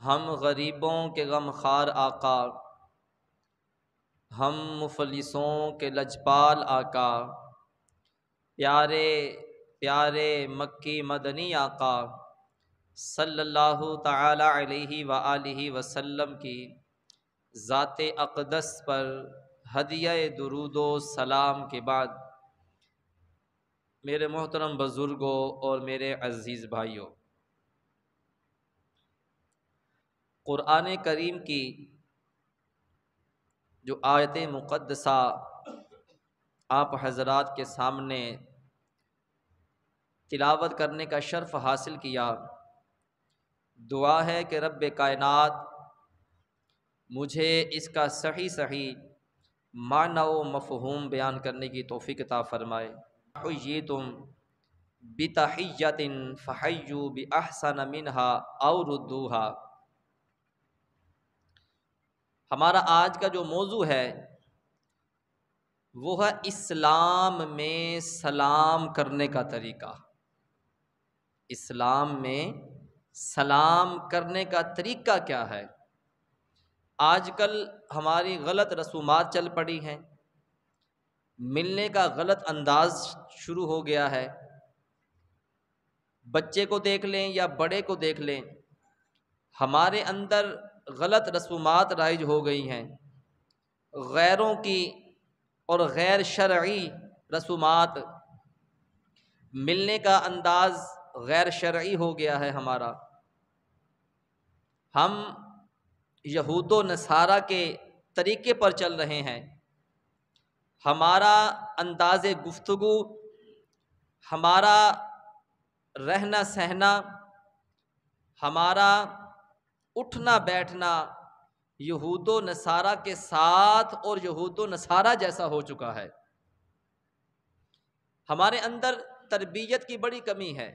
ہم غریبوں کے غمخوار آقا، ہم مفلسوں کے لجپال آقا، پیارے پیارے مکی مدنی آقا صلی اللہ تعالی علیہ وآلہ وسلم کی ذات اقدس پر ہدیہ درود و سلام کے بعد، میرے محترم بزرگوں اور میرے عزیز بھائیوں، قرآن کریم کی جو آیت مقدسہ آپ حضرات کے سامنے تلاوت کرنے کا شرف حاصل کیا، دعا ہے کہ رب کائنات مجھے اس کا صحیح معنی و مفہوم بیان کرنے کی توفیق عطا فرمائے۔ حییتم بتحیۃ فحیوا بأحسن منها او ردوها۔ ہمارا آج کا جو موضوع ہے وہ ہے اسلام میں سلام کرنے کا طریقہ۔ اسلام میں سلام کرنے کا طریقہ کیا ہے؟ آج کل ہماری غلط رسومات چل پڑی ہیں، ملنے کا غلط انداز شروع ہو گیا ہے۔ بچے کو دیکھ لیں یا بڑے کو دیکھ لیں، ہمارے اندر غلط رسومات رائج ہو گئی ہیں، غیروں کی اور غیر شرعی رسومات، ملنے کا انداز غیر شرعی ہو گیا ہے ہمارا۔ ہم یہود و نصارہ کے طریقے پر چل رہے ہیں، ہمارا انداز گفتگو، ہمارا رہنا سہنا، ہمارا اٹھنا بیٹھنا یہود و نصارہ کے ساتھ اور یہود و نصارہ جیسا ہو چکا ہے۔ ہمارے اندر تربیت کی بڑی کمی ہے۔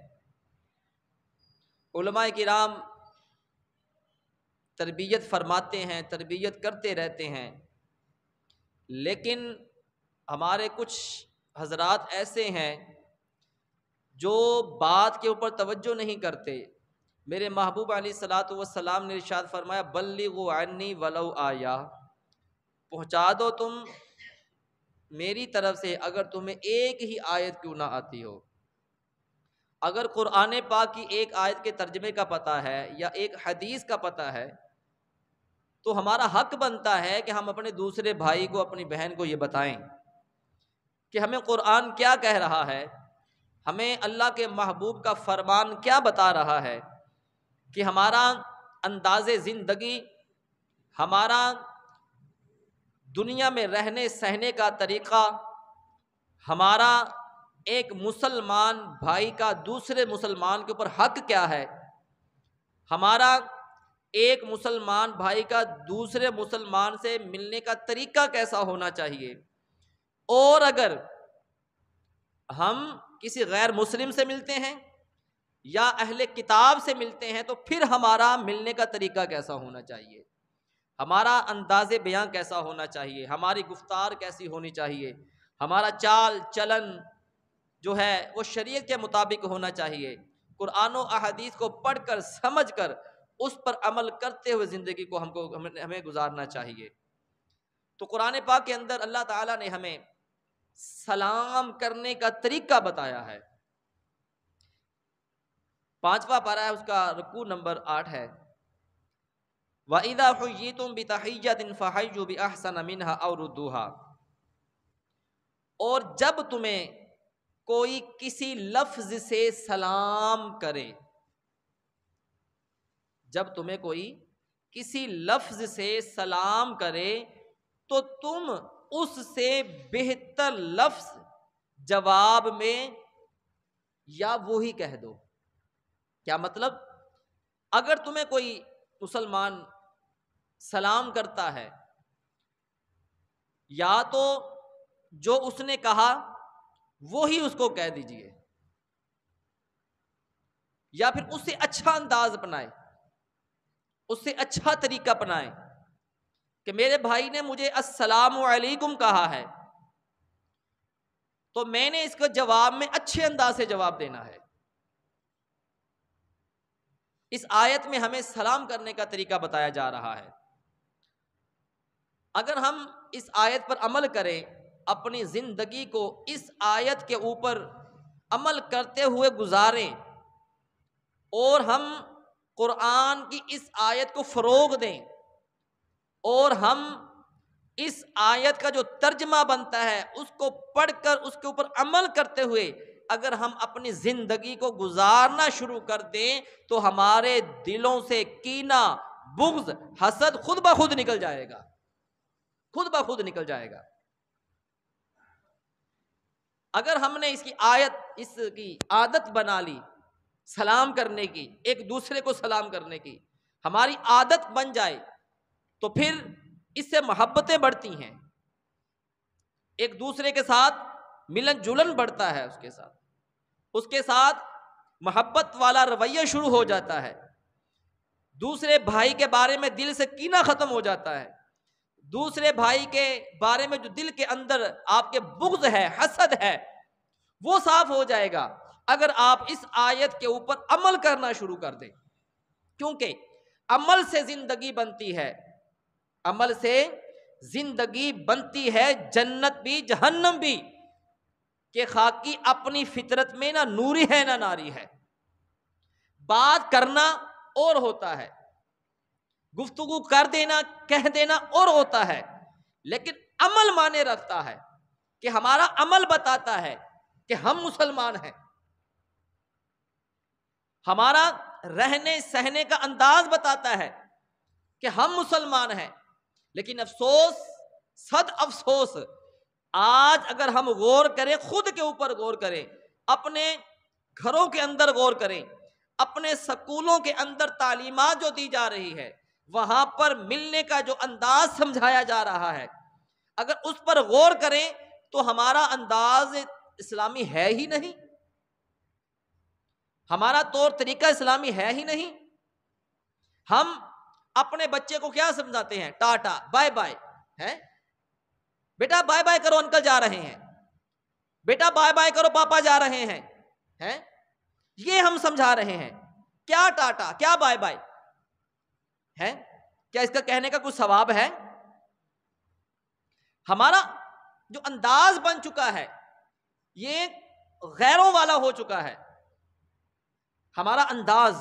علماء کرام تربیت فرماتے ہیں، تربیت کرتے رہتے ہیں، لیکن ہمارے کچھ حضرات ایسے ہیں جو بات کے اوپر توجہ نہیں کرتے۔ میرے محبوب علیہ الصلوۃ والسلام نے ارشاد فرمایا بلغوا عنی ولو آیا، پہنچا دو تم میری طرف سے اگر تمہیں ایک ہی آیت کیوں نہ آتی ہو۔ اگر قرآن پاک کی ایک آیت کے ترجمے کا پتہ ہے یا ایک حدیث کا پتہ ہے تو ہمارا حق بنتا ہے کہ ہم اپنے دوسرے بھائی کو، اپنی بہن کو یہ بتائیں کہ ہمیں قرآن کیا کہہ رہا ہے، ہمیں اللہ کے محبوب کا فرمان کیا بتا رہا ہے، کہ ہمارا انداز زندگی، ہمارا دنیا میں رہنے سہنے کا طریقہ، ہمارا ایک مسلمان بھائی کا دوسرے مسلمان کے اوپر حق کیا ہے، ہمارا ایک مسلمان بھائی کا دوسرے مسلمان سے ملنے کا طریقہ کیسا ہونا چاہیے۔ اور اگر ہم کسی غیر مسلم سے ملتے ہیں یا اہل کتاب سے ملتے ہیں تو پھر ہمارا ملنے کا طریقہ کیسا ہونا چاہیے، ہمارا انداز بیاں کیسا ہونا چاہیے، ہماری گفتار کیسی ہونی چاہیے، ہمارا چال چلن جو ہے وہ شریعت کے مطابق ہونا چاہیے۔ قرآن و احادیث کو پڑھ کر سمجھ کر اس پر عمل کرتے ہوئے زندگی کو ہمیں گزارنا چاہیے۔ تو قرآن پاک کے اندر اللہ تعالیٰ نے ہمیں سلام کرنے کا طریقہ بتایا ہے۔ 5واں پارہ ہے، اس کا رکوع نمبر 8 ہے، وَإِذَا حُيِّيتُم بِتَحِيَّةٍ فَحَيُّوا بِأَحْسَنَ مِنْهَا أَوْ رُدُّوهَا۔ اور جب تمہیں کوئی کسی لفظ سے سلام کرے، جب تمہیں کوئی کسی لفظ سے سلام کرے تو تم اس سے بہتر لفظ جواب میں یا وہی کہہ دو۔ کیا مطلب؟ اگر تمہیں کوئی مسلمان سلام کرتا ہے، یا تو جو اس نے کہا وہی اس کو کہہ دیجئے، یا پھر اس سے اچھا انداز اپنائے، اس سے اچھا طریقہ اپنائے کہ میرے بھائی نے مجھے السلام علیکم کہا ہے تو میں نے اس کو جواب میں اچھے انداز سے جواب دینا ہے۔ اس آیت میں ہمیں سلام کرنے کا طریقہ بتایا جا رہا ہے۔ اگر ہم اس آیت پر عمل کریں، اپنی زندگی کو اس آیت کے اوپر عمل کرتے ہوئے گزاریں، اور ہم قرآن کی اس آیت کو فروغ دیں، اور ہم اس آیت کا جو ترجمہ بنتا ہے اس کو پڑھ کر اس کے اوپر عمل کرتے ہوئے اگر ہم اپنی زندگی کو گزارنا شروع کر دیں تو ہمارے دلوں سے کینہ، بغض، حسد خود بخود نکل جائے گا، خود بخود نکل جائے گا۔ اگر ہم نے اس کی عادت بنا لی سلام کرنے کی، ایک دوسرے کو سلام کرنے کی، ہماری عادت بن جائے تو پھر اس سے محبتیں بڑھتی ہیں، ایک دوسرے کے ساتھ ملن جلن بڑھتا ہے، اس کے ساتھ محبت والا رویہ شروع ہو جاتا ہے، دوسرے بھائی کے بارے میں دل سے کینہ ختم ہو جاتا ہے، دوسرے بھائی کے بارے میں جو دل کے اندر آپ کے بغض ہے، حسد ہے، وہ صاف ہو جائے گا اگر آپ اس آیت کے اوپر عمل کرنا شروع کر دیں، کیونکہ عمل سے زندگی بنتی ہے، عمل سے زندگی بنتی ہے، جنت بھی جہنم بھی، کہ خاکی اپنی فطرت میں نہ نوری ہے نہ ناری ہے۔ بات کرنا اور ہوتا ہے، گفتگو کر دینا، کہہ دینا اور ہوتا ہے، لیکن عمل مانے رکھتا ہے کہ ہمارا عمل بتاتا ہے کہ ہم مسلمان ہیں، ہمارا رہنے سہنے کا انداز بتاتا ہے کہ ہم مسلمان ہیں۔ لیکن افسوس، صد افسوس، آج اگر ہم غور کریں، خود کے اوپر غور کریں، اپنے گھروں کے اندر غور کریں، اپنے سکولوں کے اندر تعلیمات جو دی جا رہی ہے، وہاں پر ملنے کا جو انداز سمجھایا جا رہا ہے، اگر اس پر غور کریں تو ہمارا انداز اسلامی ہے ہی نہیں، ہمارا طور طریقہ اسلامی ہے ہی نہیں۔ ہم اپنے بچے کو کیا سمجھاتے ہیں؟ ٹاٹا، بائے بائے، ہے بیٹا، بائے بائے کرو، انکل جا رہے ہیں، بیٹا بائے بائے کرو، پاپا جا رہے ہیں، یہ ہم سمجھا رہے ہیں۔ کیا ٹاٹا، کیا بائے بائے ہے؟ کیا اس کا کہنے کا کوئی ثواب ہے؟ ہمارا جو انداز بن چکا ہے یہ غیروں والا ہو چکا ہے، ہمارا انداز،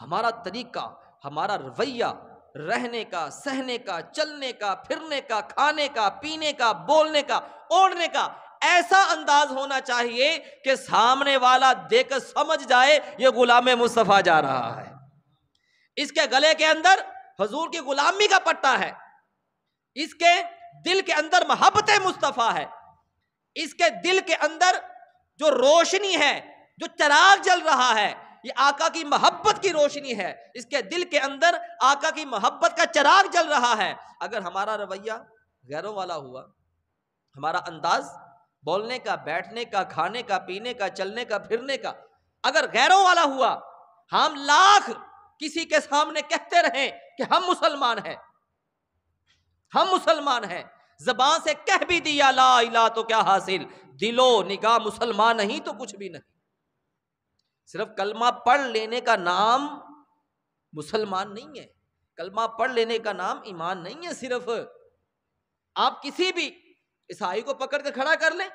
ہمارا طریقہ، ہمارا رویہ، رہنے کا، سہنے کا، چلنے کا، پھرنے کا، کھانے کا، پینے کا، بولنے کا، اوڑھنے کا ایسا انداز ہونا چاہیے کہ سامنے والا دیکھ کر سمجھ جائے یہ غلام مصطفیٰ جا رہا ہے، اس کے گلے کے اندر حضور کی غلامی کا پٹا ہے، اس کے دل کے اندر محبت مصطفیٰ ہے، اس کے دل کے اندر جو روشنی ہے، جو چراغ جل رہا ہے، یہ آقا کی محبت کی روشنی ہے، اس کے دل کے اندر آقا کی محبت کا چراغ جل رہا ہے۔ اگر ہمارا رویہ غیروں والا ہوا، ہمارا انداز بولنے کا، بیٹھنے کا، کھانے کا، پینے کا، چلنے کا، پھرنے کا اگر غیروں والا ہوا، ہم لاکھ کسی کے سامنے کہتے رہیں کہ ہم مسلمان ہیں، ہم مسلمان ہیں، زبان سے کہہ بھی دیا لا الہ تو کیا حاصل، دل و نگاہ مسلمان نہیں تو کچھ بھی نہیں۔ صرف کلمہ پڑھ لینے کا نام مسلمان نہیں ہے، کلمہ پڑھ لینے کا نام ایمان نہیں ہے۔ صرف آپ کسی بھی عیسائی کو پکڑ کے کھڑا کر لیں،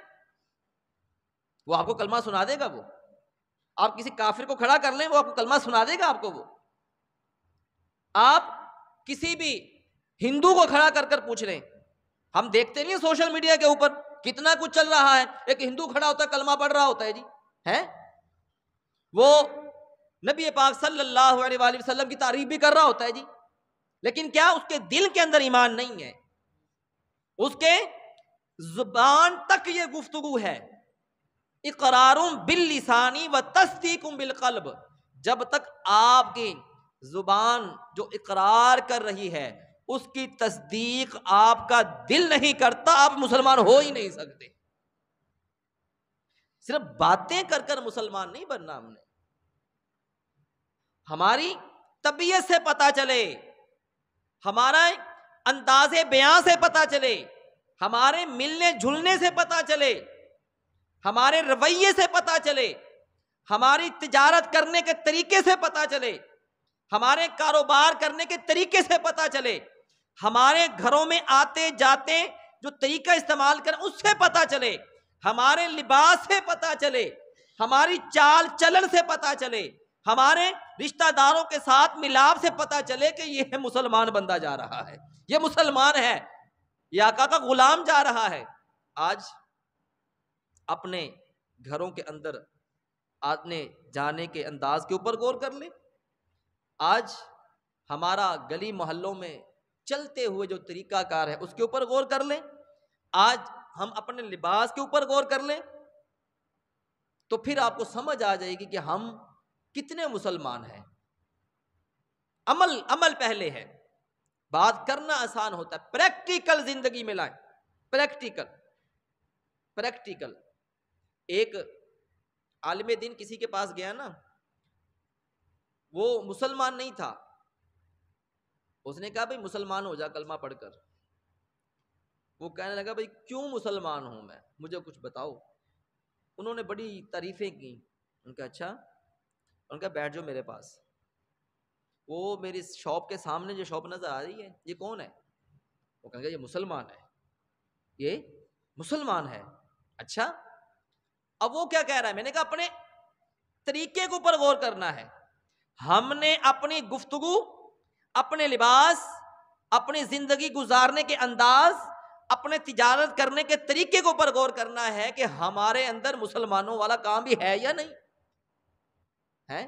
وہ آپ کو کلمہ سنا دے گا، وہ آپ کسی کافر کو کھڑا کر لیں، وہ آپ کو کلمہ سنا دے گا، آپ کو وہ آپ کسی بھی ہندو کو کھڑا کر کر پوچھ لیں، ہم دیکھتے نہیں سوشل میڈیا کے اوپر کتنا کچھ چل رہا ہے، ایک ہندو کھڑا ہوتا ہے کلمہ پڑھ رہا ہوتا ہے جی، ہے وہ نبی پاک صلی اللہ علیہ وآلہ وسلم کی تعریف بھی کر رہا ہوتا ہے جی، لیکن کیا اس کے دل کے اندر ایمان نہیں ہے، اس کے زبان تک یہ گفتگو ہے، اقرار باللسان و تصدیق بالقلب، جب تک آپ کی زبان جو اقرار کر رہی ہے اس کی تصدیق آپ کا دل نہیں کرتا، آپ مسلمان ہو ہی نہیں سکتے۔ صرف باتیں کر کر مسلمان نہیں بننا، ہم نے ہماری طبیعت سے پتہ چلے، ہمارا انداز بیان سے پتہ چلے، ہمارے ملنے جھلنے سے پتہ چلے، ہمارے رویے سے پتہ چلے، ہماری تجارت کرنے کے طریقے سے پتہ چلے ہمارے کاروبار کرنے کے طریقے سے پتہ چلے، ہمارے گھروں میں آتے جاتے جو طریقہ استعمال کریں اس سے پتہ چلے، ہمارے لباس سے پتہ چلے، ہماری چال چلن سے پتہ چلے، ہمارے رشتہ داروں کے ساتھ ملاپ سے پتہ چلے کہ یہ مسلمان بندہ جا رہا ہے، یہ مسلمان ہے، یہ آقا کا غلام جا رہا ہے۔ آج اپنے گھروں کے اندر آنے جانے کے انداز کے اوپر غور کر لیں، آج ہمارا گلی محلوں میں چلتے ہوئے جو طریقہ کار ہے اس کے اوپر غور کر لیں، آج ہم اپنے لباس کے اوپر غور کر لیں، تو پھر آپ کو سمجھ آ جائے گی کہ ہم کتنے مسلمان ہیں۔ عمل پہلے ہے، بات کرنا آسان ہوتا ہے، پریکٹیکل زندگی میں لائیں، پریکٹیکل۔ ایک عالم دین کسی کے پاس گیا نا، وہ مسلمان نہیں تھا، اس نے کہا بھائی مسلمان ہو جا کلمہ پڑھ کر۔ وہ کہنے لگا بھائی کیوں مسلمان ہوں میں، مجھے کچھ بتاؤ۔ انہوں نے بڑی تعریفیں کی، ان کا اچھا، ان کا بیٹھ جاؤ میرے پاس، وہ میری شاپ کے سامنے جو شاپ نظر آ رہی ہے یہ کون ہے؟ وہ کہنے لگا یہ مسلمان ہے، یہ مسلمان ہے۔ اچھا، اب وہ کیا کہہ رہا ہے؟ میں نے کہا اپنے طریقے کے اوپر غور کرنا ہے، ہم نے اپنی گفتگو، اپنے لباس، اپنی زندگی گزارنے کے انداز، اپنے تجارت کرنے کے طریقے کے اوپر غور کرنا ہے کہ ہمارے اندر مسلمانوں والا کام بھی ہے یا نہیں ہے۔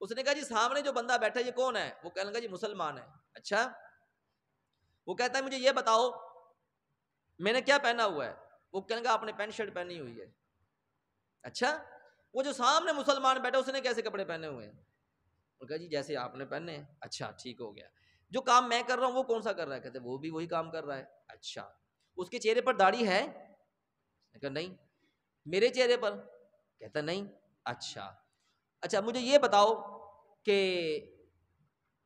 اس نے کہا جی سامنے جو بندہ بیٹھا یہ کون ہے؟ وہ کہنے لگا جی مسلمان ہے۔ اچھا، وہ کہتا ہے مجھے یہ بتاؤ میں نے کیا پہنا ہوا ہے؟ وہ کہنے لگا آپ نے پینٹ شرٹ پہنی ہوئی ہے۔ اچھا، وہ جو سامنے مسلمان بیٹھا اس نے کیسے کپڑے پہنے ہوئے ہیں؟ وہ کہا جی جیسے آپ نے پہنے ہیں۔ اچھا ٹھیک ہو گیا، جو کام میں کر رہا ہوں وہ کون سا کر رہا ہے؟ کہتے وہ بھی وہی کام کر رہا ہے۔ اچھا، اس کے چہرے پر داڑھی ہے؟ کہا نہیں۔ میرے چہرے پر؟ کہتا نہیں۔ اچھا مجھے یہ بتاؤ کہ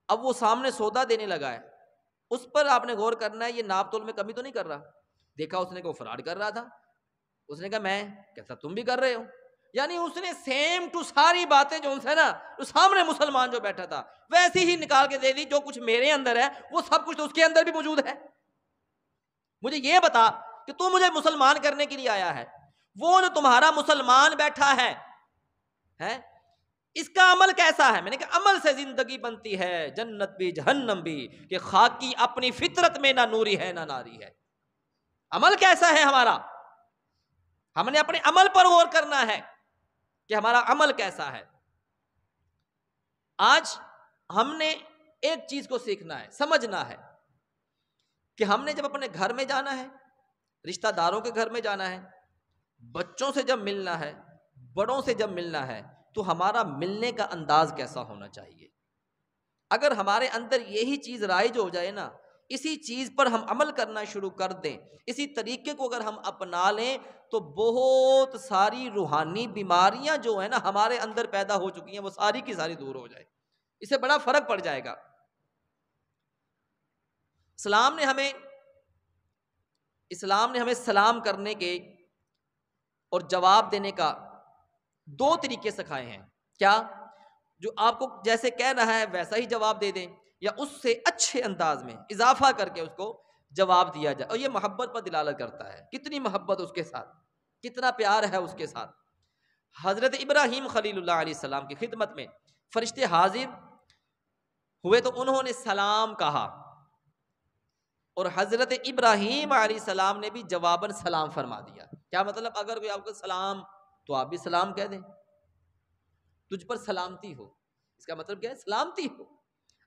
اب وہ سامنے سودا دینے لگا ہے، اس پر آپ نے غور کرنا ہے یہ ناپ تول میں کمی تو نہیں کر رہا؟ دیکھا اس نے کہ وہ فراڈ کر رہا تھا، اس نے کہا میں، کہتا تم بھی کر رہے ہو۔ یعنی اس نے سیم ٹو ساری باتیں جو ان سے نا جو سامنے مسلمان جو بیٹھا تھا ویسی ہی نکال کے دے دی، جو کچھ میرے اندر ہے وہ سب کچھ تو اس کے اندر بھی موجود ہے۔ مجھے یہ بتا کہ تو مجھے مسلمان کرنے کے لیے آیا ہے، وہ جو تمہارا مسلمان بیٹھا ہے اس کا عمل کیسا ہے؟ میں نے کہا عمل سے زندگی بنتی ہے، جنت بھی جہنم بھی، کہ خاکی اپنی فطرت میں نہ نوری ہے نہ ناری ہے۔ عمل کیسا ہے ہمارا؟ ہم نے اپنے عمل پر غور کرنا ہے کہ ہمارا عمل کیسا ہے۔ آج ہم نے ایک چیز کو سیکھنا ہے، سمجھنا ہے کہ ہم نے جب اپنے گھر میں جانا ہے، رشتہ داروں کے گھر میں جانا ہے، بچوں سے جب ملنا ہے، بڑوں سے جب ملنا ہے، تو ہمارا ملنے کا انداز کیسا ہونا چاہیے۔ اگر ہمارے اندر یہی چیز رائج ہو جائے نا، اسی چیز پر ہم عمل کرنا شروع کر دیں، اسی طریقے کو اگر ہم اپنا لیں، تو بہت ساری روحانی بیماریاں جو ہیں نا ہمارے اندر پیدا ہو چکی ہیں وہ ساری کی ساری دور ہو جائے، اس سے بڑا فرق پڑ جائے گا۔ اسلام نے ہمیں سلام کرنے کے اور جواب دینے کا دو طریقے سکھائے ہیں۔ کیا؟ جو آپ کو جیسے کہہ رہا ہے ویسا ہی جواب دے دیں، یا اس سے اچھے انداز میں اضافہ کر کے اس کو جواب دیا جائے، اور یہ محبت پر دلالت کرتا ہے، کتنی محبت اس کے ساتھ، کتنا پیار ہے اس کے ساتھ۔ حضرت ابراہیم خلیل اللہ علیہ السلام کی خدمت میں فرشتے حاضر ہوئے تو انہوں نے سلام کہا، اور حضرت ابراہیم علیہ السلام نے بھی جواباً سلام فرما دیا۔ کیا مطلب؟ اگر کوئی آپ کو سلام تو آپ بھی سلام کہہ دیں، تجھ پر سلامتی ہو، اس کا مطلب کیا ہے؟ سلامتی ہو۔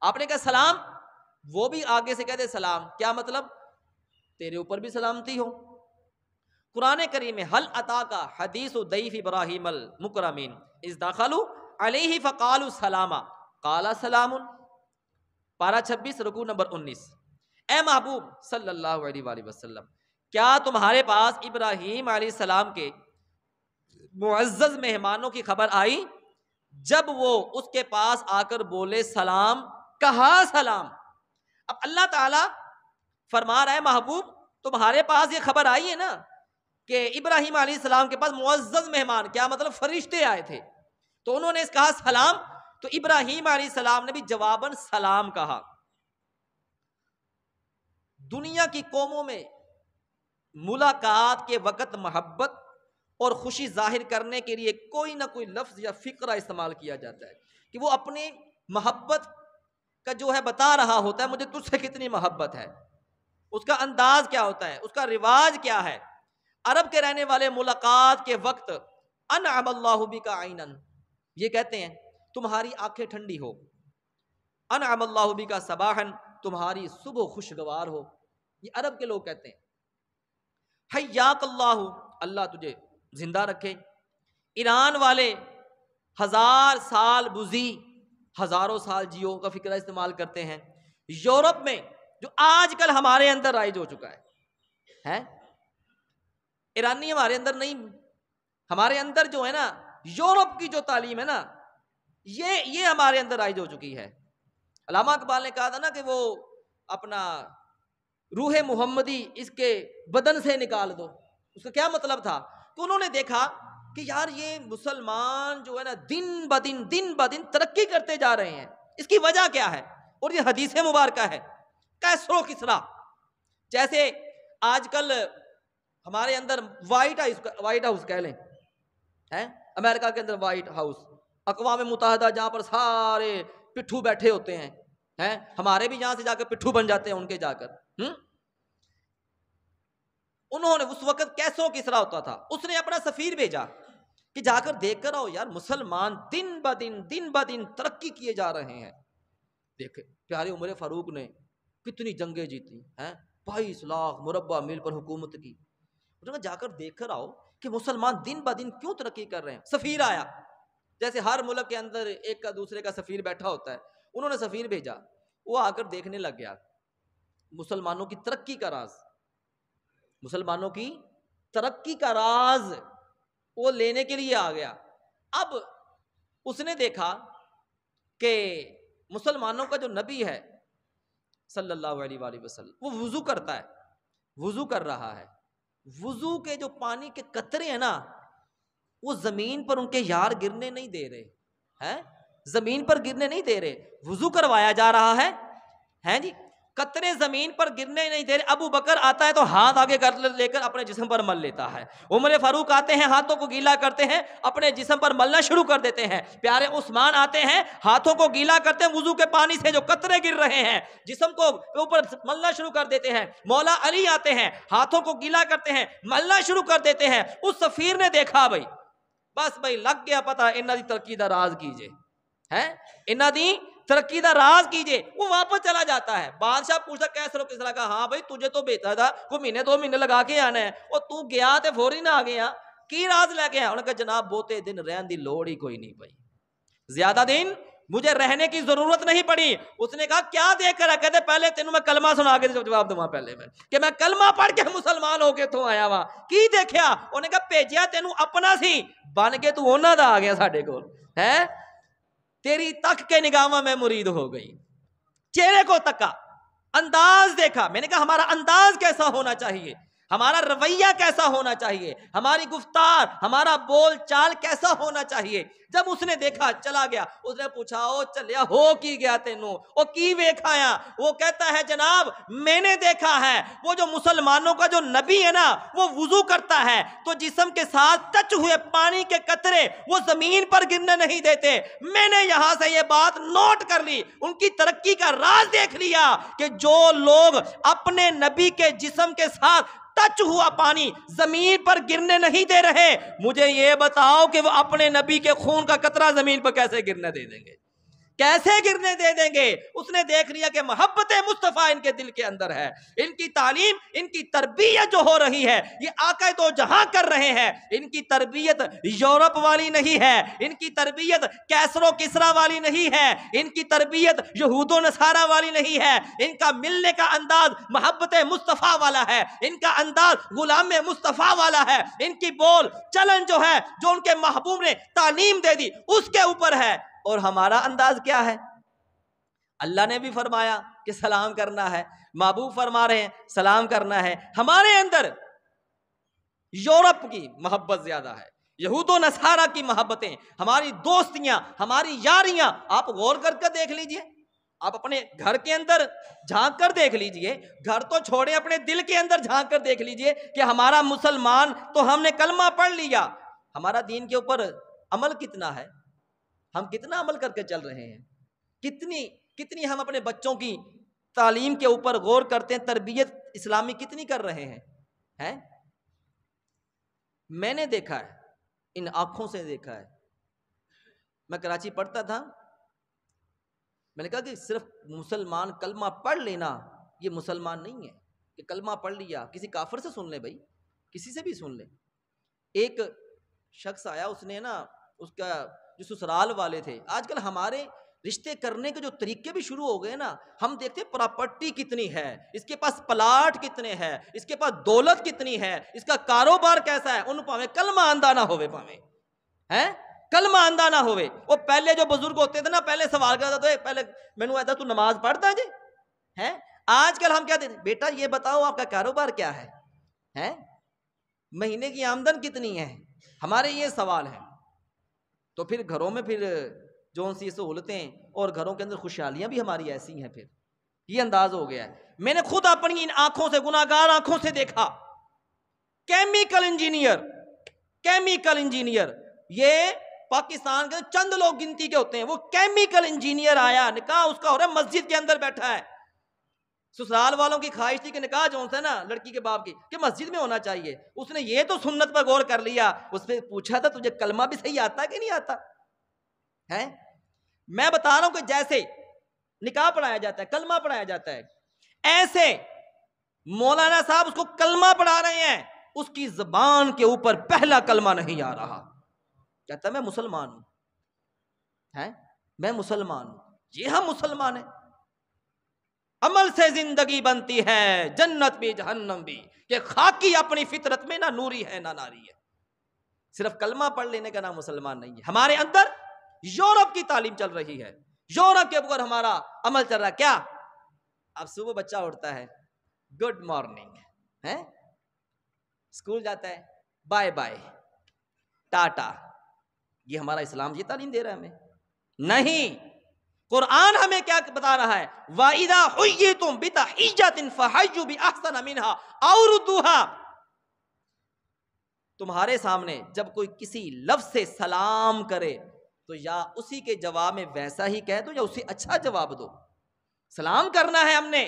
آپ نے کہا سلام، وہ بھی آگے سے کہہ دے سلام، کیا مطلب؟ تیرے اوپر بھی سلامتی ہو۔ قرآن کریم میں حل اتاک حدیث ضیف ابراہیم المکرمین اذ دخلوا علیہ فقالوا سلاما قال سلام، پارہ 26 رکوع نمبر 19۔ اے محبوب صلی اللہ علیہ وآلہ وسلم، کیا تمہارے پاس ابراہیم علیہ السلام کے معزز مہمانوں کی خبر آئی جب وہ اس کے پاس آ کر بولے سلام، کہا سلام؟ اب اللہ تعالیٰ فرما رہا ہے محبوب تمہارے پاس یہ خبر آئی ہے نا کہ ابراہیم علیہ السلام کے پاس معزز مہمان، کیا مطلب؟ فرشتے آئے تھے، تو انہوں نے کہا سلام، تو ابراہیم علیہ السلام نے بھی جواباً سلام کہا۔ دنیا کی قوموں میں ملاقات کے وقت محبت اور خوشی ظاہر کرنے کے لیے کوئی نہ کوئی لفظ یا فقرہ استعمال کیا جاتا ہے کہ وہ اپنی محبت کا جو ہے بتا رہا ہوتا ہے، مجھے تجھ سے کتنی محبت ہے، اس کا انداز کیا ہوتا ہے، اس کا رواج کیا ہے۔ عرب کے رہنے والے ملاقات کے وقت انعم اللہ بک عینا، یہ کہتے ہیں تمہاری آنکھیں ٹھنڈی ہو، انعم اللہ بک صباحا، تمہاری صبح خوشگوار ہو، یہ عرب کے لوگ کہتے ہیں۔ حیاک اللہ، اللہ تجھے زندہ رکھے۔ ایران والے 1000 سال بزی، ہزاروں سال جیو کا فکرہ استعمال کرتے ہیں۔ یورپ میں جو آج کل ہمارے اندر رائج ہو چکا ہے، ایرانی ہمارے اندر نہیں، ہمارے اندر جو ہے نا یورپ کی جو تعلیم ہے نا، یہ ہمارے اندر رائج ہو چکی ہے۔ علامہ اقبال نے کہا تھا نا کہ وہ اپنا روح محمدی اس کے بدن سے نکال دو، اس کا کیا مطلب تھا کہ انہوں نے دیکھا کہ یار یہ مسلمان جو ہے نا دن بدن ترقی کرتے جا رہے ہیں، اس کی وجہ کیا ہے؟ اور یہ حدیث مبارکہ ہے، کیسر و کسرا۔ جیسے آج کل ہمارے اندر وائٹ ہاؤس کہہ لیں، امریکہ کے اندر وائٹ ہاؤس، اقوام متحدہ جہاں پر سارے پٹھو بیٹھے ہوتے ہیں، ہمارے بھی یہاں سے جا کر پٹھو بن جاتے ہیں ان کے جا کر۔ انہوں نے اس وقت کیسر و کسرا ہوتا تھا، اس نے اپنا سفیر بھیجا کہ جا کر دیکھ کر آؤ یار مسلمان دن بدن ترقی کیے جا رہے ہیں۔ دیکھے پیارے عمر فاروق نے کتنی جنگیں جیتی ہیں، 22 لاکھ مربع میل پر حکومت کی، جا کر دیکھ کر آؤ کہ مسلمان دن بدن کیوں ترقی کر رہے ہیں۔ سفیر آیا، جیسے ہر ملک کے اندر ایک کا دوسرے کا سفیر بیٹھا ہوتا ہے، انہوں نے سفیر بھیجا، وہ آ کر دیکھنے لگ گیا مسلمانوں کی ترقی کا راز، مسلمانوں کی ترقی کا راز وہ لینے کے لیے آ گیا۔ اب اس نے دیکھا کہ مسلمانوں کا جو نبی ہے صلی اللہ علیہ وآلہ وسلم، وہ وضو کرتا ہے، وضو کر رہا ہے، وضو کے جو پانی کے قطرے ہیں نا وہ زمین پر ان کے یار گرنے نہیں دے رہے ہیں، زمین پر گرنے نہیں دے رہے، وضو کروایا جا رہا ہے جی، قطرے زمین پر گرنے نہیں دے رہے۔ ابو بکر آتا ہے تو ہاتھ آگے کر لے کر اپنے جسم پر مل لیتا ہے، عمر فاروق آتے ہیں ہاتھوں کو گیلا کرتے ہیں، اپنے جسم پر ملنا شروع کر دیتے ہیں، پیارے عثمان آتے ہیں ہاتھوں کو گیلا کرتے ہیں، وضو کے پانی سے جو قطرے گر رہے ہیں جسم کو اوپر ملنا شروع کر دیتے ہیں، مولا علی آتے ہیں ہاتھوں کو گیلا کرتے ہیں، ملنا شروع کر دیتے ہیں۔ اس سفیر نے دیکھا بھائی بس بھائی لگ گیا پتا، انہاں دی ترقی دا راز کیجئے، انہاں دی ترقی دا راز کیجئے۔ وہ واپس چلا جاتا ہے، بادشاہ پوچھتا کیسر و کسرا کا، ہاں بھائی تجھے تو بھیجا تھا کوئی مہینے 2 مہینے لگا کے آنا ہے، اور تو گیا تے فوری نہ آ گیا، کی راز لے کے آیا؟ انہوں نے کہا جناب بہتے دن رہن دی لوڑ ہی کوئی نہیں پئی، زیادہ دن مجھے رہنے کی ضرورت نہیں پڑی۔ اس نے کہا کیا دیکھ کر؟ کہتے پہلے تینوں میں کلمہ سنا کے جواب دوں پہلے میں کہ میں کلمہ پڑھ کے مسلمان ہو کے تو آیا وا، کی دیکھیا؟ انہوں نے کہا بھیجیا تینوں اپنا سی، بن کے تو انہاں دا آ گیا ساڈے کول، تیری تک کے نگاہاں میں مرید ہو گئی۔ چہرے کو تکا، انداز دیکھا، میں نے کہا ہمارا انداز کیسا ہونا چاہیے، ہمارا رویہ کیسا ہونا چاہیے، ہماری گفتار ہمارا بول چال کیسا ہونا چاہیے۔ جب اس نے دیکھا چلا گیا، اس نے پوچھا او چلیا ہو کی گیا تینوں، او کی ویکھایا؟ وہ کہتا ہے جناب میں نے دیکھا ہے وہ جو مسلمانوں کا جو نبی ہے نا وہ وضو کرتا ہے تو جسم کے ساتھ ٹچ ہوئے پانی کے قطرے وہ زمین پر گرنے نہیں دیتے۔ میں نے یہاں سے یہ بات نوٹ کر لی، ان کی ترقی کا راز دیکھ لیا کہ جو لوگ اپنے نبی کے جسم کے ساتھ ٹچ ہوا پانی زمین پر گرنے نہیں دے رہے، مجھے یہ بتاؤ کہ وہ اپنے نبی کے خون کا قطرہ زمین پر کیسے گرنے دے دیں گے، کیسے گرنے دے دیں گے؟ اس نے دیکھ لیا کہ محبت مصطفیٰ ان کے دل کے اندر ہے، ان کی تعلیم ان کی تربیت جو ہو رہی ہے یہ آقا دو جہاں کر رہے ہیں، ان کی تربیت یورپ والی نہیں ہے، ان کی تربیت کیسر و کسرا والی نہیں ہے، ان کی تربیت یہود و نصارہ والی نہیں ہے، ان کا ملنے کا انداز محبت مصطفیٰ والا ہے، ان کا انداز غلام مصطفیٰ والا ہے، ان کی بول چلن جو ہے جو ان کے محبوب نے تعلیم دے دی اس کے اوپر ہے۔ اور ہمارا انداز کیا ہے؟ اللہ نے بھی فرمایا کہ سلام کرنا ہے، محبوب فرما رہے ہیں سلام کرنا ہے، ہمارے اندر یورپ کی محبت زیادہ ہے، یہود و نصارہ کی محبتیں، ہماری دوستیاں، ہماری یاریاں، آپ غور کر کے دیکھ لیجئے، آپ اپنے گھر کے اندر جھانک کر دیکھ لیجئے، گھر تو چھوڑے اپنے دل کے اندر جھانک کر دیکھ لیجئے کہ ہمارا مسلمان تو ہم نے کلمہ پڑھ لیا، ہمارا دین کے اوپر عمل کتنا ہے، ہم کتنا عمل کر کے چل رہے ہیں، کتنی ہم اپنے بچوں کی تعلیم کے اوپر غور کرتے ہیں، تربیت اسلامی کتنی کر رہے ہیں؟ میں نے دیکھا ہے، ان آنکھوں سے دیکھا ہے، میں کراچی پڑھتا تھا، میں نے کہا کہ صرف مسلمان کلمہ پڑھ لینا یہ مسلمان نہیں ہے کہ کلمہ پڑھ لیا، کسی کافر سے سن لے بھائی، کسی سے بھی سن لے۔ ایک شخص آیا، اس نے نا اس کا جو سسرال والے تھے، آج کل ہمارے رشتے کرنے کے جو طریقے بھی شروع ہو گئے نا، ہم دیکھتے ہیں پراپرٹی کتنی ہے، اس کے پاس پلاٹ کتنے ہیں، اس کے پاس دولت کتنی ہے، اس کا کاروبار کیسا ہے، ان پاویں کلمہ آندہ نہ ہوئے، پاویں کلمہ آندہ نہ ہوئے۔ وہ پہلے جو بزرگ ہوتے تھے نا، پہلے سوال کرتا تھا، پہلے میں نے کہا تو نماز پڑھتا جی ہے؟ آج کل ہم کیا دیتے ہیں، بیٹا یہ بتاؤ آپ کا کاروبار کیا ہے، مہینے کی آمدن کتنی ہے، ہمارے یہ سوال ہیں۔ تو پھر گھروں میں پھر جو سی سہولتیں اور گھروں کے اندر خوشحالیاں بھی ہماری ایسی ہیں، پھر یہ انداز ہو گیا ہے۔ میں نے خود اپنی ان آنکھوں سے، گناہگار آنکھوں سے دیکھا، کیمیکل انجینئر، یہ پاکستان کے چند لوگ گنتی کے ہوتے ہیں، وہ کیمیکل انجینئر آیا، نکاح اس کا ہو رہا ہے، مسجد کے اندر بیٹھا ہے۔ سسرال والوں کی خواہش تھی کہ نکاح جو ہے نا لڑکی کے باپ کی کہ مسجد میں ہونا چاہیے، اس نے یہ تو سنت پر غور کر لیا، اس سے پوچھا تھا تجھے کلمہ بھی صحیح آتا ہے کہ نہیں آتا ہے؟ میں بتا رہا ہوں کہ جیسے نکاح پڑھایا جاتا ہے، کلمہ پڑھایا جاتا ہے، ایسے مولانا صاحب اس کو کلمہ پڑھا رہے ہیں، اس کی زبان کے اوپر پہلا کلمہ نہیں آ رہا، کہتا ہے میں مسلمان ہوں، میں مسلمان ہوں۔ یہ ہم مسلمان ہیں، عمل سے زندگی بنتی ہے، جنت بھی جہنم بھی، کہ خاکی اپنی فطرت میں نہ نوری ہے نہ ناری ہے۔ صرف کلمہ پڑھ لینے کا نام مسلمان نہیں ہے۔ ہمارے اندر یورپ کی تعلیم چل رہی ہے، یورپ کے اوپر ہمارا عمل چل رہا ہے۔ کیا؟ اب صبح بچہ اٹھتا ہے، گڈ مارننگ، اسکول جاتا ہے، بائے بائے، ٹاٹا، یہ ہمارا اسلام یہ تعلیم دے رہا ہے ہمیں؟ نہیں، قرآن ہمیں کیا بتا رہا ہے؟ وَإِذَا حُيِّيتُم بِتَحِيَّةٍ فَحَيُّوا بِأَحْسَنَ مِنْهَا أَوْ رُدُّوهَا، تمہارے سامنے جب کوئی کسی لفظ سے سلام کرے تو یا اسی کے جواب میں ویسا ہی کہہ دو یا اسے اچھا جواب دو۔ سلام کرنا ہے ہم نے،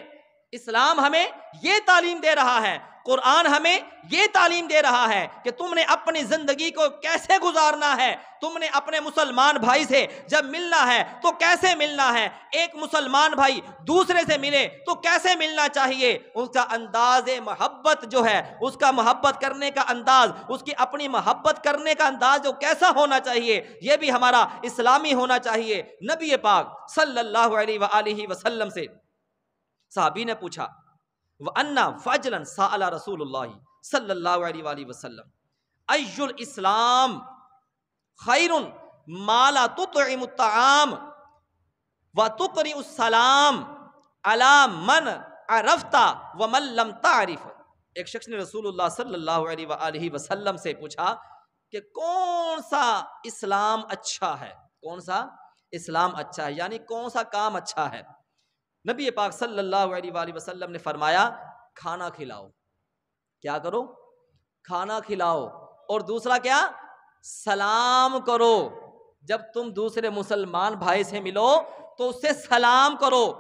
اسلام ہمیں یہ تعلیم دے رہا ہے، قرآن ہمیں یہ تعلیم دے رہا ہے کہ تم نے اپنی زندگی کو کیسے گزارنا ہے، تم نے اپنے مسلمان بھائی سے جب ملنا ہے تو کیسے ملنا ہے، ایک مسلمان بھائی دوسرے سے ملے تو کیسے ملنا چاہیے، اس کا انداز محبت جو ہے، اس کا محبت کرنے کا انداز، اس کی اپنی محبت کرنے کا انداز جو کیسا ہونا چاہیے، یہ بھی ہمارا اسلامی ہونا چاہیے۔ نبی پاک صلی اللہ علیہ وآلہ وسلم سے صحابی نے پوچھا، وَأَنَّا فَجْلًا سَأَلَ رسول اللہ صلی اللہ علیہ وآلہ وسلم اَيُّ الْإِسْلام خَيْرٌ مَا لَا تُطْعِمُ الطَّعَامَ وَتُقْرِئُ السَّلَامَ عَلَى مَنْ عَرَفْتَ وَمَنْ لَمْ تَعْرِفْ۔ ایک شخص نے رسول اللہ صلی اللہ علیہ وآلہ وسلم سے پوچھا کہ کون سا اسلام اچھا ہے، کون سا اسلام اچھا ہے، یعنی کون سا کام اچھا ہے۔ نبی پاک صلی اللہ علیہ وآلہ وسلم نے فرمایا، کھانا کھلاؤ، کیا کرو؟ کھانا کھلاؤ، اور دوسرا کیا؟ سلام کرو۔ جب تم دوسرے مسلمان بھائی سے ملو تو اس سے سلام کرو،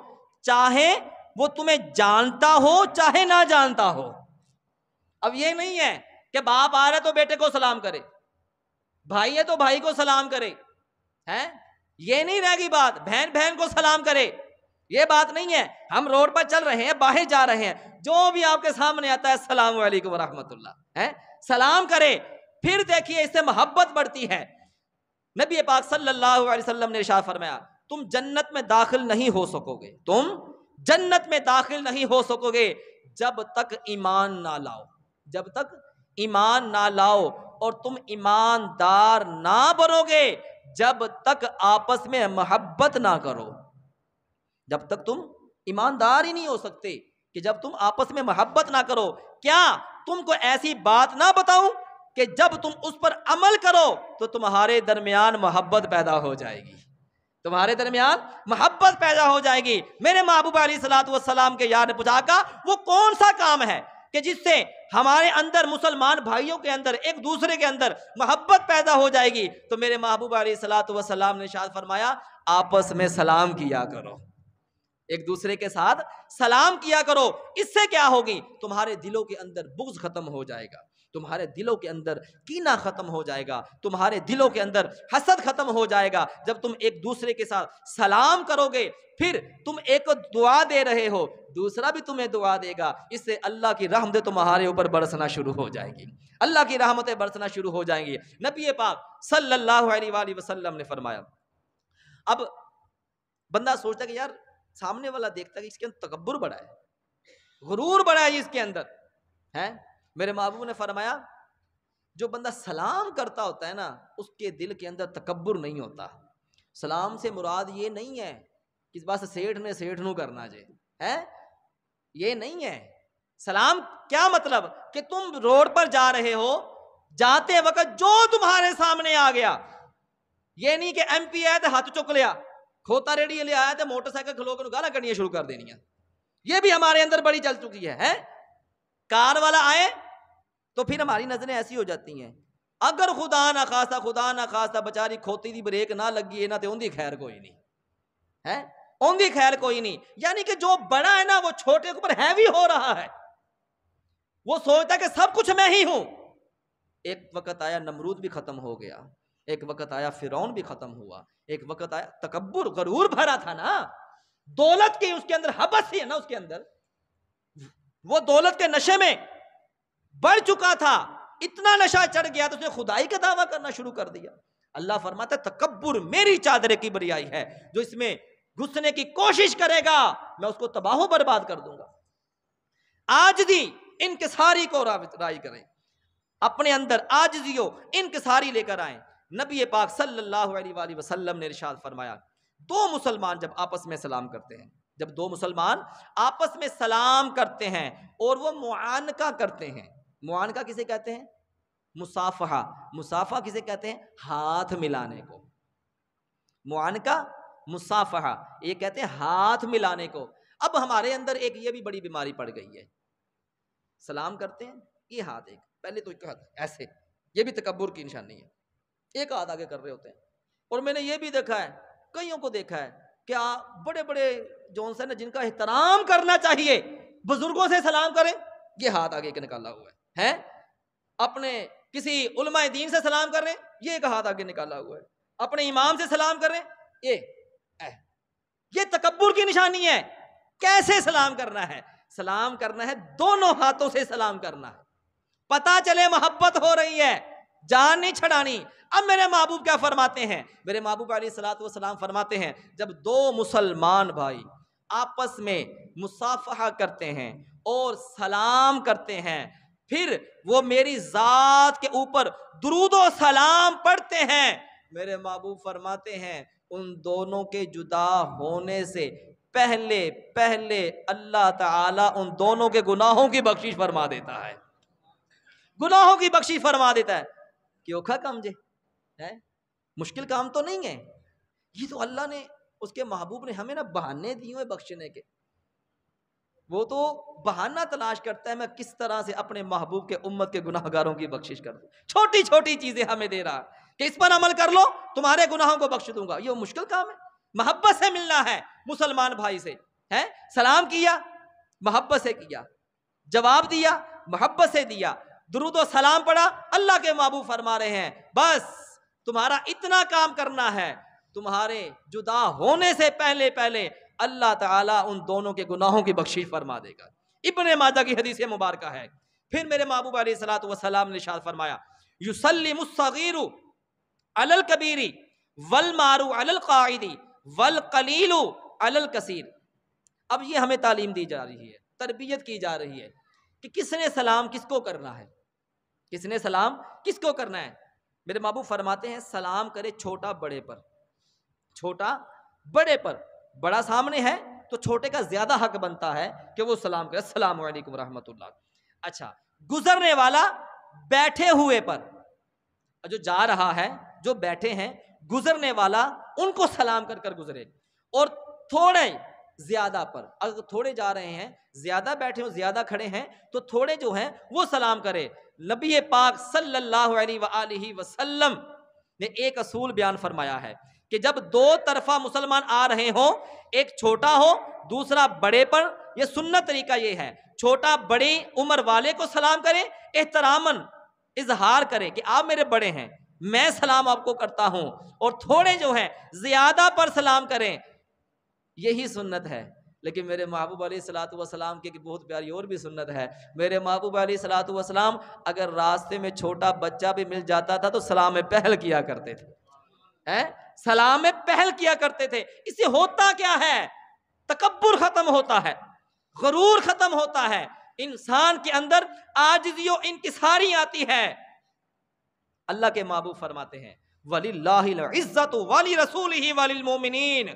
چاہے وہ تمہیں جانتا ہو چاہے نہ جانتا ہو۔ اب یہ نہیں ہے کہ باپ آ رہے تو بیٹے کو سلام کرے، بھائی ہے تو بھائی کو سلام کرے، یہ نہیں رہ گئی بات، بہن بہن کو سلام کرے، یہ بات نہیں ہے۔ ہم روڈ پر چل رہے ہیں، باہر جا رہے ہیں، جو بھی آپ کے سامنے آتا ہے السلام علیکم ورحمۃ اللہ، سلام کرے، پھر دیکھیے اس سے محبت بڑھتی ہے۔ نبی پاک صلی اللہ علیہ وسلم نے ارشاد فرمایا، تم جنت میں داخل نہیں ہو سکو گے، تم جنت میں داخل نہیں ہو سکو گے جب تک ایمان نہ لاؤ، جب تک ایمان نہ لاؤ، اور تم ایماندار نہ بنو گے جب تک آپس میں محبت نہ کرو۔ جب تک تم ایماندار ہی نہیں ہو سکتے کہ جب تم آپس میں محبت نہ کرو۔ کیا تم کو ایسی بات نہ بتاؤں کہ جب تم اس پر عمل کرو تو تمہارے درمیان محبت پیدا ہو جائے گی، تمہارے درمیان محبت پیدا ہو جائے گی۔ میرے محبوب علیہ الصلوۃ والسلام کے یار نے پوچھا آقا وہ کون سا کام ہے کہ جس سے ہمارے اندر، مسلمان بھائیوں کے اندر، ایک دوسرے کے اندر محبت پیدا ہو جائے گی؟ تو میرے محبوب علیہ الصلوۃ والسلام نے ارشاد فرمایا آپس میں سلام کیا کرو، ایک دوسرے کے ساتھ سلام کیا کرو۔ اس سے کیا ہوگی؟ تمہارے دلوں کے اندر بغض ختم ہو جائے گا، تمہارے دلوں کے اندر کینہ ختم ہو جائے گا، تمہارے دلوں کے اندر حسد ختم ہو جائے گا۔ جب تم ایک دوسرے کے ساتھ سلام کرو گے، پھر تم ایک دعا دے رہے ہو، دوسرا بھی تمہیں دعا دے گا، اس سے اللہ کی رحمتیں تمہارے اوپر برسنا شروع ہو جائیں گی، اللہ کی رحمتیں برسنا شروع ہو جائیں گی۔ نبی پاک صلی اللہ علیہ وآلہ وسلم نے فرمایا، اب بندہ سوچتا ہے کہ یار سامنے والا دیکھتا ہے کہ اس کے اندر تکبر بڑا ہے، غرور بڑا ہے اس کے اندر ہے۔ میرے محبوب نے فرمایا جو بندہ سلام کرتا ہوتا ہے نا، اس کے دل کے اندر تکبر نہیں ہوتا۔ سلام سے مراد یہ نہیں ہے کس بات سے سیٹھ نے سیٹھ نو کرنا جے ہے، یہ نہیں ہے۔ سلام کیا مطلب کہ تم روڈ پر جا رہے ہو، جاتے وقت جو تمہارے سامنے آ گیا، یہ نہیں کہ ایم پی آیا تو ہاتھ چک لیا، کھوتا ریڈی لے آیا تو موٹر سائیکل کھلو کر گالا کرنی شروع کر دینی ہے، یہ بھی ہمارے اندر بڑی چل چکی ہے۔ کار والا آئے تو پھر ہماری نظریں ایسی ہو جاتی ہیں، اگر خدا نہ خواستہ بچاری کھوتی دی بریک نہ لگی ہے نا تو اندھی خیر کوئی نہیں ہے، اندھی خیر کوئی نہیں۔ یعنی کہ جو بڑا ہے نا وہ چھوٹے کے اوپر ہیوی ہو رہا ہے، وہ سوچتا ہے کہ سب کچھ میں ہی ہوں۔ ایک وقت آیا نمرود بھی ختم ہو گیا، ایک وقت آیا فرعون بھی ختم ہوا، ایک وقت آیا تکبر غرور بھرا تھا نا، دولت کی اس کے اندر حبس ہے نا، اس کے اندر وہ دولت کے نشے میں بڑھ چکا تھا، اتنا نشہ چڑھ گیا تو اس نے خدائی کا دعویٰ کرنا شروع کر دیا۔ اللہ فرماتا ہے تکبر میری چادر کی بریائی ہے، جو اس میں گھسنے کی کوشش کرے گا میں اس کو تباہ و برباد کر دوں گا۔ عاجزی انکساری کو رائی کریں، اپنے اندر عاجزی و انکساری لے کر آئیں۔ نبی پاک صلی اللہ علیہ وآلہ وسلم نے ارشاد فرمایا دو مسلمان جب آپس میں سلام کرتے ہیں، جب دو مسلمان آپس میں سلام کرتے ہیں اور وہ معانقہ کرتے ہیں، معانقہ کسے کہتے ہیں؟ مصافحہ، مصافحہ کسے کہتے ہیں؟ ہاتھ ملانے کو۔ معانقہ مصافحہ یہ کہتے ہیں ہاتھ ملانے کو۔ اب ہمارے اندر ایک یہ بھی بڑی بیماری پڑ گئی ہے، سلام کرتے ہیں یہ ہاتھ ایک پہلے تو ایک ہاتھ ایسے، یہ بھی تکبر کی نشانی ہے، ایک ہاتھ آگے کر رہے ہوتے ہیں۔ اور میں نے یہ بھی دیکھا ہے، کئیوں کو دیکھا ہے کہ بڑے بڑے جون سے جن کا احترام کرنا چاہیے، بزرگوں سے سلام کریں، یہ ہاتھ آگے کے نکالا ہوا ہے، اپنے کسی علماء دین سے سلام کر رہے ہیں، یہ ایک ہاتھ آگے نکالا ہوا ہے، اپنے امام سے سلام کر رہے ہیں، یہ تکبر کی نشانی ہے۔ کیسے سلام کرنا ہے؟ سلام کرنا ہے دونوں ہاتھوں سے سلام کرنا ہے، پتا چلے محبت ہو رہی ہے، جان نہیں چھڑانی۔ اب میرے محبوب کیا فرماتے ہیں؟ میرے محبوب علیہ الصلوۃ والسلام فرماتے ہیں جب دو مسلمان بھائی آپس میں مصافحہ کرتے ہیں اور سلام کرتے ہیں، پھر وہ میری ذات کے اوپر درود و سلام پڑھتے ہیں، میرے محبوب فرماتے ہیں ان دونوں کے جدا ہونے سے پہلے اللہ تعالیٰ ان دونوں کے گناہوں کی بخشش فرما دیتا ہے، گناہوں کی بخشش فرما دیتا ہے۔ کہ اوکھا کام جے ہے، مشکل کام تو نہیں ہے، یہ تو اللہ نے، اس کے محبوب نے ہمیں نا بہانے دیے ہوئے بخشنے کے، وہ تو بہانہ تلاش کرتا ہے میں کس طرح سے اپنے محبوب کے امت کے گناہ گاروں کی بخشش کر دوں، چھوٹی چھوٹی چیزیں ہمیں دے رہا کہ اس پر عمل کر لو تمہارے گناہوں کو بخش دوں گا۔ یہ مشکل کام ہے، محبت سے ملنا ہے مسلمان بھائی سے، ہے سلام کیا محبت سے کیا، جواب دیا محبت سے دیا، درود و سلام پڑھا، اللہ کے محبوب فرما رہے ہیں بس تمہارا اتنا کام کرنا ہے، تمہارے جدا ہونے سے پہلے اللہ تعالیٰ ان دونوں کے گناہوں کی بخشش فرما دے گا۔ ابن ماجہ کی حدیث مبارکہ ہے۔ پھر میرے محبوب علیہ الصلوۃ والسلام نے ارشاد فرمایا یسلم الصغیر علی الکبیر والمار علی القاعد والقلیل علی الکثیر۔ اب یہ ہمیں تعلیم دی جا رہی ہے، تربیت کی جا رہی ہے کہ کس نے سلام کس کو کرنا ہے، کس نے سلام کس کو کرنا ہے۔ میرے محبوب فرماتے ہیں سلام کرے چھوٹا بڑے پر، چھوٹا بڑے پر، بڑا سامنے ہے تو چھوٹے کا زیادہ حق بنتا ہے کہ وہ سلام کرے، السلام علیکم ورحمۃ اللہ۔ اچھا، گزرنے والا بیٹھے ہوئے پر، جو جا رہا ہے، جو بیٹھے ہیں، گزرنے والا ان کو سلام کر کر گزرے، اور تھوڑے زیادہ پر، اگر تھوڑے جا رہے ہیں، زیادہ بیٹھے ہوں، زیادہ کھڑے ہیں، تو تھوڑے جو ہیں وہ سلام کرے۔ نبی پاک صلی اللہ علیہ وآلہ وسلم نے ایک اصول بیان فرمایا ہے کہ جب دو طرفہ مسلمان آ رہے ہوں، ایک چھوٹا ہو دوسرا بڑے پر، یہ سنت طریقہ یہ ہے، چھوٹا بڑی عمر والے کو سلام کرے، احتراماً اظہار کرے کہ آپ میرے بڑے ہیں، میں سلام آپ کو کرتا ہوں، اور تھوڑے جو ہیں زیادہ پر سلام کریں، یہی سنت ہے۔ لیکن میرے محبوب علیہ الصلوۃ والسلام کی بہت پیاری اور بھی سنت ہے۔ میرے محبوب علیہ الصلوۃ والسلام اگر راستے میں چھوٹا بچہ بھی مل جاتا تھا تو سلام میں پہل کیا کرتے تھے، سلام میں پہل کیا کرتے تھے۔ اس سے ہوتا کیا ہے؟ تکبر ختم ہوتا ہے، غرور ختم ہوتا ہے، انسان کے اندر عاجزی و انکساری آتی ہے۔ اللہ کے محبوب فرماتے ہیں وَلِلَّهِ الْعِزَّةُ وَلِرَسُولِهِ وَلِلْمُؤْمِنِينَ،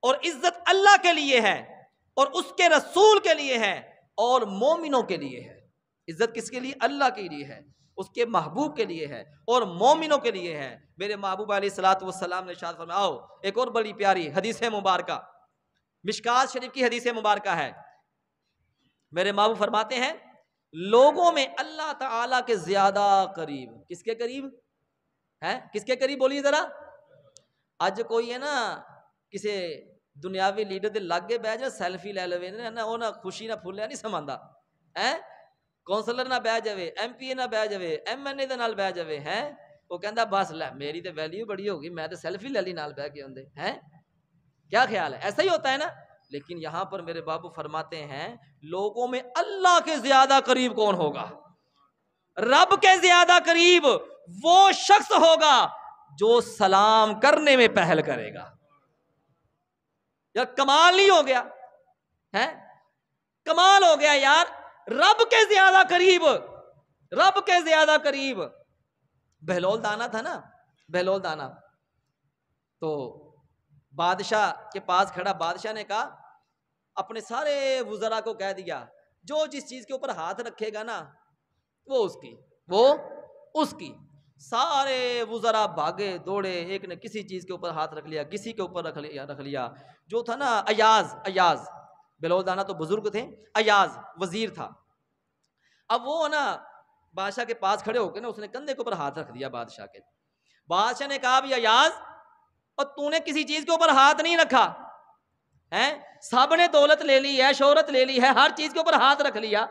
اور عزت اللہ کے لیے ہے اور اس کے رسول کے لیے ہے اور مومنوں کے لیے ہے۔ عزت کس کے لیے؟ اللہ کے لیے ہے، اس کے محبوب کے لیے ہے اور مومنوں کے لیے ہے۔ میرے محبوب علیہ الصلوۃ والسلام نے ارشاد فرمایا، آؤ ایک اور بڑی پیاری حدیث مبارکہ، مشکات شریف کی حدیث مبارکہ ہے۔ میرے محبوب فرماتے ہیں لوگوں میں اللہ تعالیٰ کے زیادہ قریب، کس کے قریب ہے؟ کس کے قریب بولیے ذرا۔ اج کوئی ہے نا کسی دنیاوی لیڈر دے لاگے بہ جائے سیلفی لے لوے نا، وہ نہ خوشی نہ پھولیا نہیں سماندا ہے، کونسلر نہ بہ جاوے، ایم پی اے نہ بہ جاوے، ایم این اے دے نال بہ جاوے، ہے وہ کہندا بس لے میری تے ویلیو بڑی ہوگی، میں تے سیلفی لے لی نال بہ کے ہوندے ہیں۔ کیا خیال ہے؟ ایسا ہی ہوتا ہے نا۔ لیکن یہاں پر میرے بابو فرماتے ہیں لوگوں میں اللہ کے زیادہ قریب کون ہوگا؟ رب کے زیادہ قریب وہ شخص ہوگا جو سلام کرنے میں پہل کرے گا۔ یار کمال نہیں ہو گیا ہے؟ کمال ہو گیا یار، رب کے زیادہ قریب، رب کے زیادہ قریب۔ بہلول دانا تھا نا، بہلول دانا تو بادشاہ کے پاس کھڑا، بادشاہ نے کہا اپنے سارے وزراء کو کہہ دیا جو جس چیز کے اوپر ہاتھ رکھے گا نا وہ اس کی، وہ اس کی۔ سارے وزراء بھاگے دوڑے، ایک نے کسی چیز کے اوپر ہاتھ رکھ لیا، کسی کے اوپر رکھ لیا۔ جو تھا نا ایاز بہلول دانا تو بزرگ تھے، ایاز وزیر تھا۔ اب وہ نا بادشاہ کے پاس کھڑے ہو کے نا اس نے کندھے کے اوپر ہاتھ رکھ دیا بادشاہ کے۔ بادشاہ نے کہا بھی ایاز، اور تو نے کسی چیز کے اوپر ہاتھ نہیں رکھا ہے، سب نے دولت لے لی ہے، شہرت لے لی ہے، ہر چیز کے اوپر ہاتھ رکھ لیا،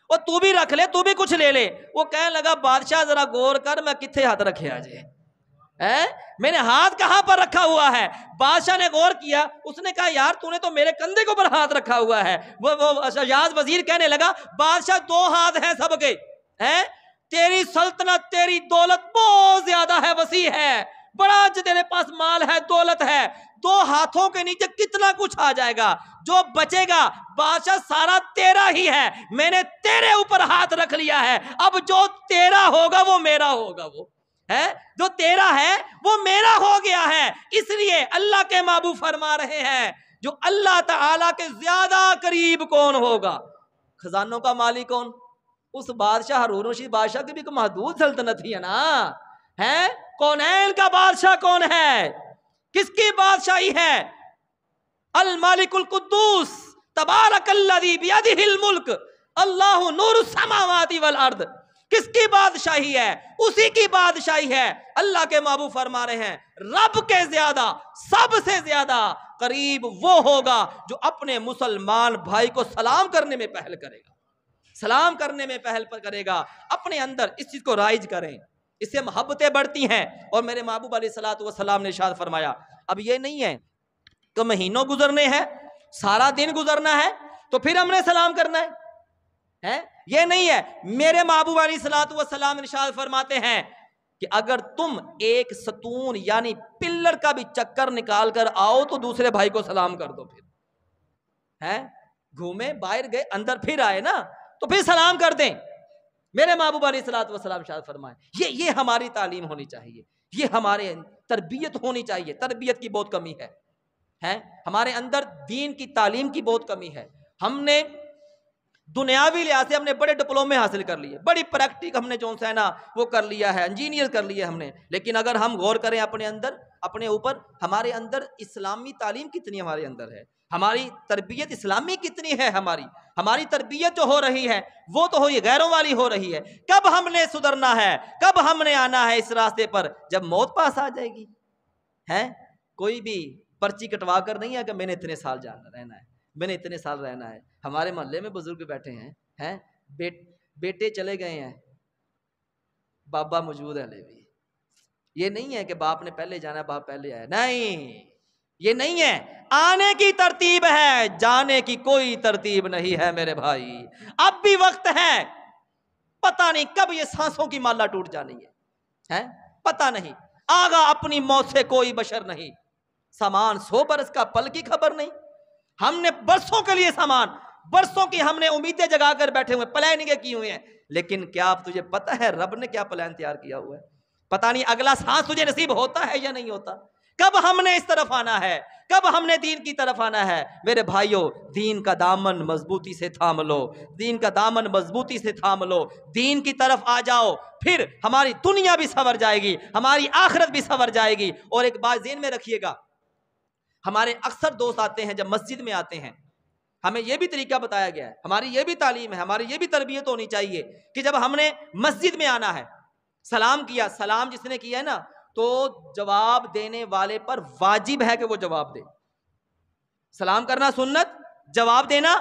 اور تو بھی رکھ لے، تو بھی کچھ لے لے۔ وہ کہنے لگا بادشاہ ذرا غور کر میں کتنے ہاتھ رکھے آجے، میں نے ہاتھ کہاں پر رکھا ہوا ہے؟ بادشاہ نے غور کیا، اس نے کہا یار تو نے تو میرے کندھے کے اوپر ہاتھ رکھا ہوا ہے۔ وہ ایاز وزیر کہنے لگا بادشاہ دو ہاتھ ہیں سب کے، تیری سلطنت تیری دولت بہت زیادہ ہے، وسیع ہے، بڑا تیرے پاس مال ہے، دولت ہے، دو ہاتھوں کے نیچے کتنا کچھ آ جائے گا، جو بچے گا بادشاہ سارا تیرا ہی ہے، میں نے تیرے اوپر ہاتھ رکھ لیا ہے، اب جو تیرا ہوگا وہ میرا ہوگا، وہ ہے جو تیرا ہے وہ میرا ہو گیا ہے۔ اس لیے اللہ کے محبوب فرما رہے ہیں جو اللہ تعالیٰ کے زیادہ قریب کون ہوگا؟ خزانوں کا مالک کون؟ اس بادشاہ ہارون رشید بادشاہ کی بھی کوئی محدود سلطنت ہی ہے نا، ہے کونین کا بادشاہ کون ہے؟ کس کی بادشاہی ہے؟ المالک القدوس تبارک الذی بیدہ الملک اللہ نور السماوات والارض۔ کس کی بادشاہی ہے؟ اسی کی بادشاہی ہے۔ اللہ کے محبوب فرما رہے ہیں رب کے زیادہ، سب سے زیادہ قریب وہ ہوگا جو اپنے مسلمان بھائی کو سلام کرنے میں پہل کرے گا، سلام کرنے میں پہل کرے گا۔ اپنے اندر اس چیز کو رائج کریں، اس سے محبتیں بڑھتی ہیں۔ اور میرے محبوب علیہ الصلوۃ والسلام نے ارشاد فرمایا اب یہ نہیں ہے کہ مہینوں گزرنے ہیں، سارا دن گزرنا ہے تو پھر ہم نے سلام کرنا ہے، یہ نہیں ہے۔ میرے محبوب علیہ الصلوۃ والسلام ارشاد فرماتے ہیں کہ اگر تم ایک ستون یعنی پلر کا بھی چکر نکال کر آؤ تو دوسرے بھائی کو سلام کر دو، پھر گھومے باہر گئے اندر پھر آئے نا تو پھر سلام کر دیں۔ میرے محبوب علیہ الصلوۃ والسلام ارشاد فرمائے یہ ہماری تعلیم ہونی چاہیے، یہ ہمارے تربیت ہونی چاہیے۔ تربیت کی بہت کمی ہے، ہمارے اندر دین کی تعلیم کی بہت کمی ہے۔ ہم نے دنیاوی لحاظ سے ہم نے بڑے ڈپلومے حاصل کر لیے، بڑی پریکٹک ہم نے جو ہے نا وہ کر لیا ہے، انجینئر کر لیا ہم نے، لیکن اگر ہم غور کریں اپنے اوپر، ہمارے اندر اسلامی تعلیم کتنی ہمارے اندر ہے، ہماری تربیت اسلامی کتنی ہے، ہماری تربیت جو ہو رہی ہے وہ تو ہوئی غیروں والی ہو رہی ہے۔ کب ہم نے سدھرنا ہے، کب ہم نے آنا ہے اس راستے پر؟ جب موت پاس آ جائے گی۔ ہے کوئی بھی پرچی کٹوا کر نہیں ہے کہ میں نے اتنے سال رہنا ہے، میں نے اتنے سال رہنا ہے۔ ہمارے محلے میں بزرگ بیٹھے ہیں، بیٹے چلے گئے ہیں، بابا موجود ہے لے بھی۔ یہ نہیں ہے کہ باپ نے پہلے جانا ہے، باپ پہلے آیا، نہیں، یہ نہیں ہے۔ آنے کی ترتیب ہے، جانے کی کوئی ترتیب نہیں ہے میرے بھائی۔ اب بھی وقت ہے، پتہ نہیں کب یہ سانسوں کی مالا ٹوٹ جانی ہے، پتہ نہیں۔ آگا اپنی موت سے کوئی بشر نہیں، سامان 100 برس کا، پل کی خبر نہیں۔ ہم نے برسوں کے لیے برسوں کی ہم نے امیدیں جگا کر بیٹھے ہوئے، پلاننگیں کی ہوئی ہیں، لیکن کیا اب تجھے پتہ ہے رب نے کیا پلان تیار کیا ہوا ہے؟ پتہ نہیں اگلا سانس تجھے نصیب ہوتا ہے یا نہیں ہوتا، کب ہم نے اس طرف آنا ہے، کب ہم نے دین کی طرف آنا ہے۔ میرے بھائیوں، دین کا دامن مضبوطی سے تھام لو، دین کا دامن مضبوطی سے تھام لو، دین کی طرف آ جاؤ، پھر ہماری دنیا بھی سنور جائے گی، ہماری آخرت بھی سنور جائے گی۔ اور ایک بات ذہن میں رکھیے گا، ہمارے اکثر دوست آتے ہیں جب مسجد میں آتے ہیں، ہمیں یہ بھی طریقہ بتایا گیا ہے، ہماری یہ بھی تعلیم ہے، ہماری یہ بھی تربیت ہونی چاہیے کہ جب ہم نے مسجد میں آنا ہے، سلام کیا، سلام جس نے کیا ہے نا، تو جواب دینے والے پر واجب ہے کہ وہ جواب دے۔ سلام کرنا سنت، جواب دینا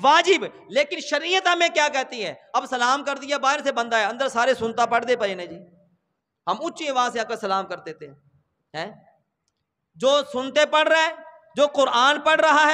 واجب۔ لیکن شریعت ہمیں کیا کہتی ہے؟ اب سلام کر دیا، باہر سے بندہ ہے، اندر سارے سنتا پڑھ دے پے نے جی، ہم اونچی آواز سے آ کر سلام کرتے تھے۔ جو سنتے پڑھ رہا ہے، جو قرآن پڑھ رہا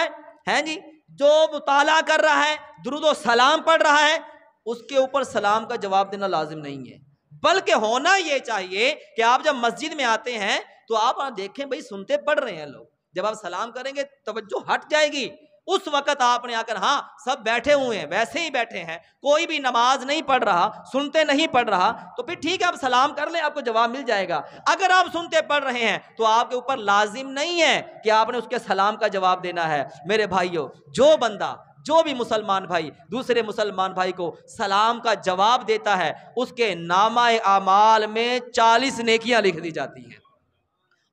ہے جی، جو مطالعہ کر رہا ہے، درود و سلام پڑھ رہا ہے، اس کے اوپر سلام کا جواب دینا لازم نہیں ہے، بلکہ ہونا یہ چاہیے کہ آپ جب مسجد میں آتے ہیں تو آپ دیکھیں بھئی سنتے پڑھ رہے ہیں لوگ، جب آپ سلام کریں گے توجہ ہٹ جائے گی، اس وقت آپ نے آ کر ہاں سب بیٹھے ہوئے ہیں، ویسے ہی بیٹھے ہیں، کوئی بھی نماز نہیں پڑھ رہا، سنتے نہیں پڑھ رہا، تو پھر ٹھیک ہے آپ سلام کر لیں، آپ کو جواب مل جائے گا۔ اگر آپ سنتے پڑھ رہے ہیں تو آپ کے اوپر لازم نہیں ہے کہ آپ نے اس کے سلام کا جواب دینا ہے۔ میرے بھائیوں، جو بھی مسلمان بھائی دوسرے مسلمان بھائی کو سلام کا جواب دیتا ہے، اس کے نامہ اعمال میں 40 نیکیاں لکھ دی جاتی ہیں۔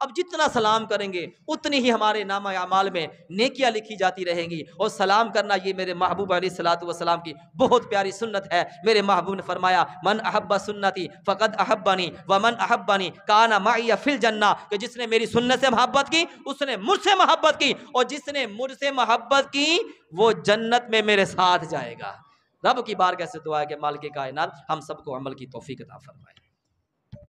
اب جتنا سلام کریں گے اتنی ہی ہمارے نامہ اعمال میں نیکیاں لکھی جاتی رہیں گی۔ اور سلام کرنا یہ میرے محبوب علیہ الصلوۃ والسلام کی بہت پیاری سنت ہے۔ میرے محبوب نے فرمایا، من احب سنتی فقد احبنی ومن احبنی کان معی فی الجنہ، کہ جس نے میری سنت سے محبت کی اس نے مجھ سے محبت کی، اور جس نے مجھ سے محبت کی وہ جنت میں میرے ساتھ جائے گا۔ رب کی بارگاہ سے دعا ہے کہ مالک کائنات ہم سب کو عمل کی توفیق عطا فرمائے۔